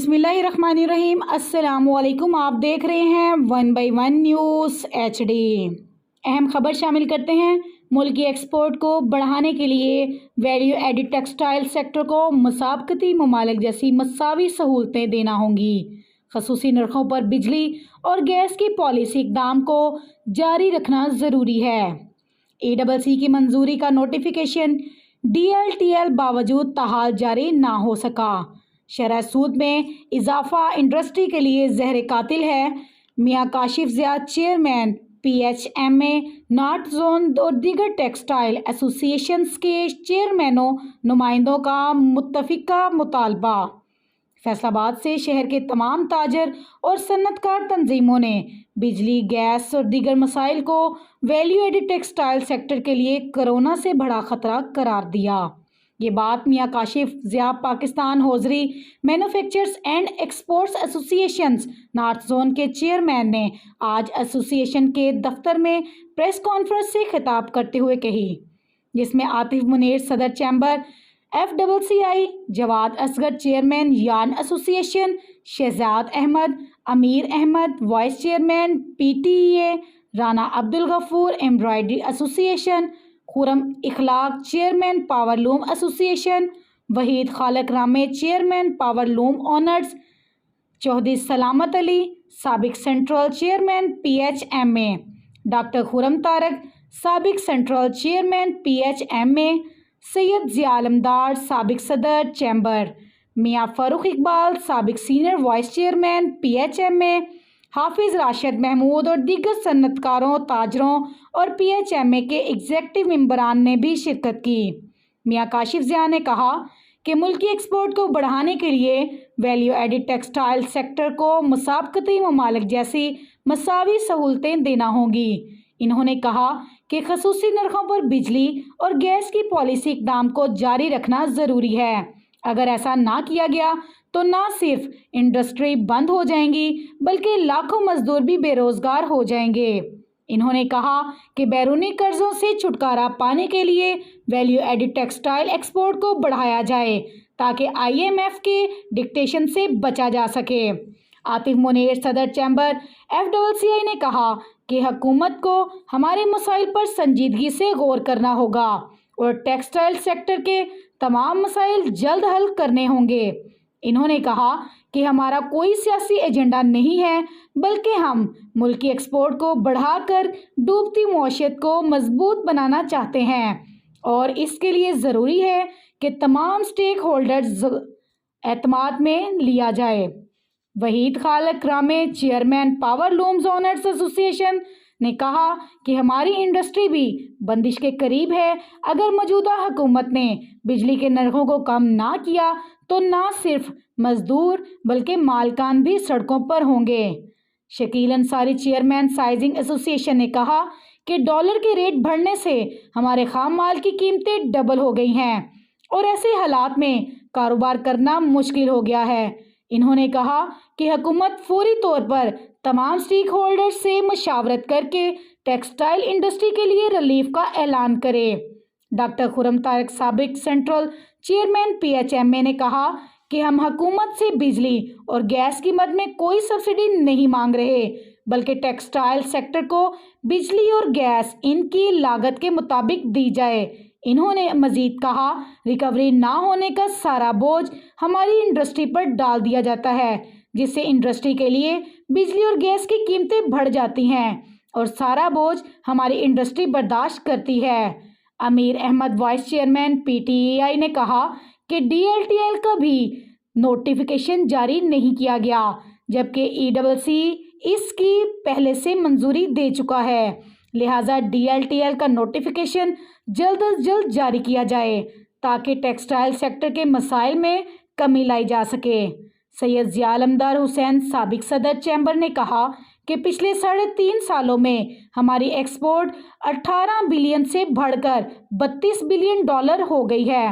बिस्मिल्लाहिर्रहमानिर्रहीम। अस्सलामुअलैकुम। आप देख रहे हैं 1/1 न्यूज़ HD। अहम खबर शामिल करते हैं। मुल्की एक्सपोर्ट को बढ़ाने के लिए वैल्यू एडिड टेक्सटाइल सेक्टर को मुसाबकती ममालिक जैसी मसावी सहूलतें देना होंगी। खसूसी नरखों पर बिजली और गैस की पॉलिसी इक़दाम को जारी रखना ज़रूरी है। ACC की मंजूरी का नोटिफिकेशन DLTL बावजूद ताहाल जारी ना हो सका। शरह सूद में इजाफा इंडस्ट्री के लिए जहर कातिल है। Mian Kashif Zia chairman PHMA north zone और दीगर टेक्सटाइल एसोसिएशंस के चेयरमैनों नुमाइंदों का मुत्तफ़िका मुतालबा। फैसलाबाद से शहर के तमाम ताजर और सन्नतकार तंजीमों ने बिजली, गैस और दीगर मसाइल को वैल्यू एडिड टेक्सटाइल सेक्टर के लिए कोरोना से बड़ा ख़तरा करार दिया। ये बात Mian Kashif Zia Pakistan hosiery manufacturers and exports associations north zone के चेयरमैन ने आज एसोसिएशन के दफ्तर में प्रेस कॉन्फ्रेंस से खिताब करते हुए कही, जिसमें आतिफ मुनीर सदर chamber FCCI, Jawad Asghar chairman yarn association, Shahzad Ahmed, Amir Ahmed vice chairman PTEA, Rana Abdul Ghafoor embroidery association, Khurram Ikhlaq chairman powerloom association, Waheed Khaliq Rammay chairman powerloom owners, Chaudhry Salamat Ali साबिक central chairman PHMA, doctor Khurram Tariq साबिक central chairman PHMA, Syed Zia Alamdar साबिक सदर चैम्बर, मियां फ़ारूक इकबाल साबिक सीनियर वाइस चेयरमैन PHMA, हाफिज़ राशिद महमूद और दीगर सन्नतकारों, ताजरों और PHMA के एग्जेक्टिव मेंबरान ने भी शिरकत की। मियां काशिफ ज़िया ने कहा कि मुल्की एक्सपोर्ट को बढ़ाने के लिए वैल्यू एडिड टेक्सटाइल सेक्टर को मुसाबकती ममालिक जैसी मसावी सहूलतें देना होंगी। इन्होंने कहा कि खसूसी नरखों पर बिजली और गैस की पॉलिसी इक़दाम को जारी रखना ज़रूरी है। अगर ऐसा ना किया गया तो ना सिर्फ इंडस्ट्री बंद हो जाएंगी बल्कि लाखों मजदूर भी बेरोज़गार हो जाएंगे। इन्होंने कहा कि बैरूनी कर्ज़ों से छुटकारा पाने के लिए वैल्यू एडिड टेक्सटाइल एक्सपोर्ट को बढ़ाया जाए ताकि IMF के डिक्टेशन से बचा जा सके। आतिफ मुनीर सदर चैम्बर FCCI ने कहा कि हुकूमत को हमारे मसाइल पर संजीदगी से गौर करना होगा और टेक्सटाइल सेक्टर के तमाम मसाइल जल्द हल करने होंगे। इन्होंने कहा कि हमारा कोई सियासी एजेंडा नहीं है बल्कि हम मुल्की एक्सपोर्ट को बढ़ाकर डूबती मौशियत को मजबूत बनाना चाहते हैं और इसके लिए ज़रूरी है कि तमाम स्टेक होल्डर्स एतमाद में लिया जाए। Waheed Khaliq Rammay chairman पावरलूम्स owners association ने कहा कि हमारी इंडस्ट्री भी बंदिश के करीब है। अगर मौजूदा हुकूमत ने बिजली के नरखों को कम ना किया तो ना सिर्फ मजदूर बल्कि मालकान भी सड़कों पर होंगे। Shakeel Ansari chairman sizing association ने कहा कि डॉलर के रेट बढ़ने से हमारे खाम माल की कीमतें डबल हो गई हैं और ऐसे हालात में कारोबार करना मुश्किल हो गया है। इन्होंने कहा कि हुकूमत फौरी तौर पर तमाम स्टेक होल्डर्स से मशावरत करके टेक्सटाइल इंडस्ट्री के लिए रिलीफ का ऐलान करे। डॉक्टर खुरम तारक साबिक सेंट्रल चेयरमैन PHMA ने कहा कि हम हुकूमत से बिजली और गैस की मद में कोई सब्सिडी नहीं मांग रहे बल्कि टेक्सटाइल सेक्टर को बिजली और गैस इनकी लागत के मुताबिक दी जाए। इन्होंने मजीद कहा, रिकवरी ना होने का सारा बोझ हमारी इंडस्ट्री पर डाल दिया जाता है जिससे इंडस्ट्री के लिए बिजली और गैस की कीमतें बढ़ जाती हैं और सारा बोझ हमारी इंडस्ट्री बर्दाश्त करती है। अमीर अहमद वाइस चेयरमैन PTEI ने कहा कि DLTL का भी नोटिफिकेशन जारी नहीं किया गया जबकि ECC इसकी पहले से मंजूरी दे चुका है, लिहाजा DLTL का नोटिफिकेशन जल्द अज जल्द जारी किया जाए ताकि टेक्सटाइल सेक्टर के मसाइल में कमी लाई जा सके। सैयद ज़िया आलमदार हुसैन साबिक सदर चैम्बर ने कहा कि पिछले 3.5 सालों में हमारी एक्सपोर्ट 18 बिलियन से बढ़कर 32 बिलियन डॉलर हो गई है।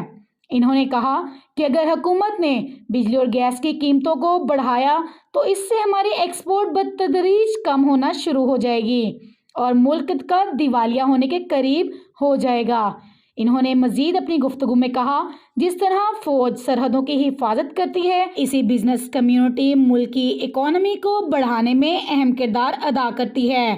इन्होंने कहा कि अगर हुकूमत ने बिजली और गैस की कीमतों को बढ़ाया तो इससे हमारी एक्सपोर्ट बतदरीज कम होना शुरू हो जाएगी और मुल्क का दिवालिया होने के करीब हो जाएगा। انہوں نے مزید اپنی گفتگو میں کہا جس طرح فوج سرحدوں کی حفاظت کرتی ہے اسی بزنس کمیونٹی ملک کی اکانومی کو بڑھانے میں اہم کردار ادا کرتی ہے۔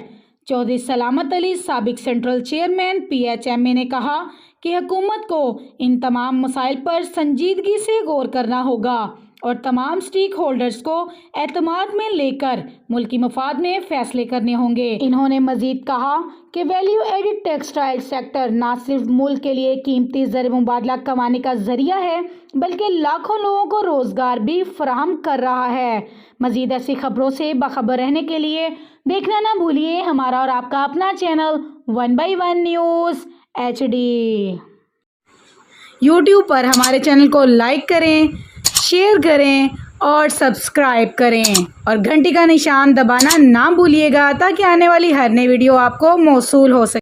چودھری سلامت علی سابق سینٹرل چیئرمین PHMA نے کہا کہ حکومت کو ان تمام مسائل پر سنجیدگی سے غور کرنا ہوگا اور تمام سٹیک ہولڈرز کو اعتماد میں لے کر ملکی مفاد میں فیصلے کرنے ہوں گے۔ انہوں نے مزید کہا کہ ویلیو ایڈڈ ٹیکسٹائل سیکٹر نہ صرف ملک کے لیے قیمتی زر مبادلہ کمانے کا ذریعہ ہے بلکہ لاکھوں لوگوں کو روزگار بھی فراہم کر رہا ہے۔ مزید ایسی خبروں سے باخبر رہنے کے لیے دیکھنا نہ بھولیے ہمارا اور آپ کا اپنا چینل 1/1 نیوز HD۔ YouTube پر ہمارے چینل کو لائک کریں، شیئر کریں اور سبسکرائب کریں اور گھنٹی کا نشان دبانا نہ بھولیے گا تاکہ آنے والی ہر نئی ویڈیو آپ کو موصول ہو سکے۔